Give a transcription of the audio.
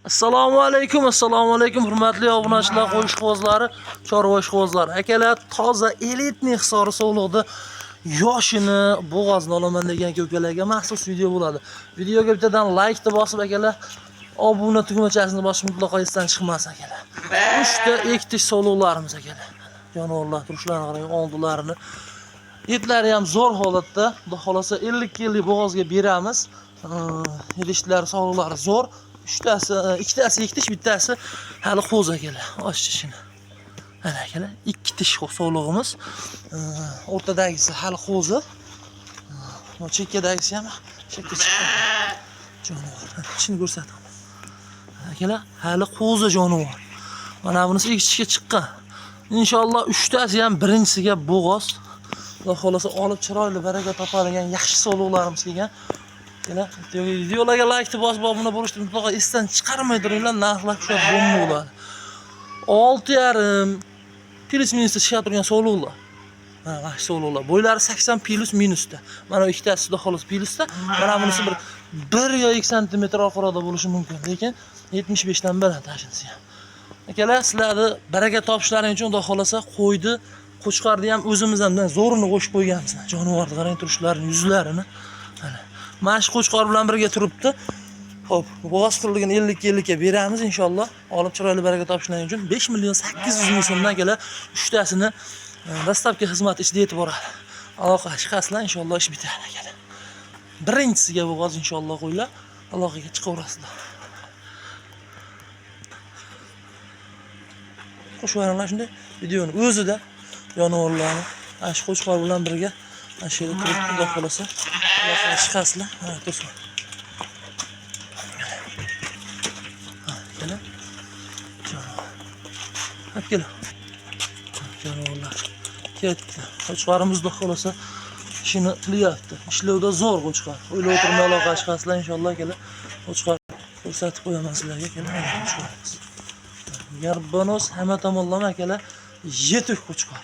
Assalomu alaykum hurmatli obunachilar, qo'shqozlari, chorva ishqozlari. Akalar, toza elitni Hisori sog'liqda yoshini bo'g'ozni olaman degan ko'kalarga maxsus video bo'ladi. Videoga bittadan like deb bosib akalar, obuna tugmachasini bosib mutlaqo esdan chiqmas akalar. 3 ta ektish sog'liqlarimiz akalar. Jonivorlar turishlarini qarang, oldilarini. Etlari ham zo'r holatda. Xudo xolasa 50 yillik bo'g'ozga beramiz. Idishlar sog'liqlari zo'r. 2tasi ektish, bittasi hali qo'z akalar. Ochishini. Ana akalar, 2 tish sog'lig'imiz. O'rtadagisi hali qo'zi. Chekkadagisi ham chekka chiqqan. Jonivor. Shuni ko'rsataman. Akalar, hali qo'zi jonivor. Mana bunisi ekishga chiqqan. Inshaalloh 3tasi ham birinchisiga bo'g'oz. Xudo xolasa olib chiroyli baraka topadigan yaxshi sog'liqlarimiz kelgan. Videolarga like bosib obuna bo'lishni mutlaqo esdan chiqarmay turinglar, narxlar shu bomba bo'ladi. 6,5 plus minus ishab turgan sog'liqlar. Mana shu sog'liqlar. Bo'ylari 80 plus minusda. Mana ikkitasi xudo xolos plusda. Mana bunisi bir 1 yo 2 sm orqaroqda bo'lishi mumkin, lekin 75 dan baland tashinsa ham. Akalar, sizlarni baraka topishlaring uchun xudo xolasa qo'ydi, qo'chqarni ham o'zimizdan zo'rini qo'shib qo'yganmiz. Jonivorni qarang turishlarini, yuzlarini. Mana mana shu qo'chqor bilan birga turibdi. Xo'p, bo'g'oz qurilgan 50 ga beramiz inshaalloh. Olib chiroyli baraka topishlaring uchun 5,800,000 so'mdan kelar 3tasini dastavka xizmati ishida yetib boradi. Aloqa chiqasizlar, inshaalloh ish bitadi akalar. Birinchisiga bo'g'oz inshaalloh qo'ylar, aloqaga chiqaverasizlar. Qo'shvaringlar shunday videoni o'zida jonivorlarni ana shu qo'chqor bilan birga ana shu yerda turib xudo xolasa aloqaga chiqasizlar. Ha, to'sin. Keling. Hop keling. Jonivorlar ketdi. Qo'chqorimiz xudo xolasa ishini qilyapti. Ishlovda zo'r qo'chqor. O'ylab o'tirmay aloqaga chiqasizlar inshaalloh keling. Qo'chqor ko'rsatib qo'yaman sizlarga keling. Garbonos hamma tomonlama akalar yetuk qo'chqor.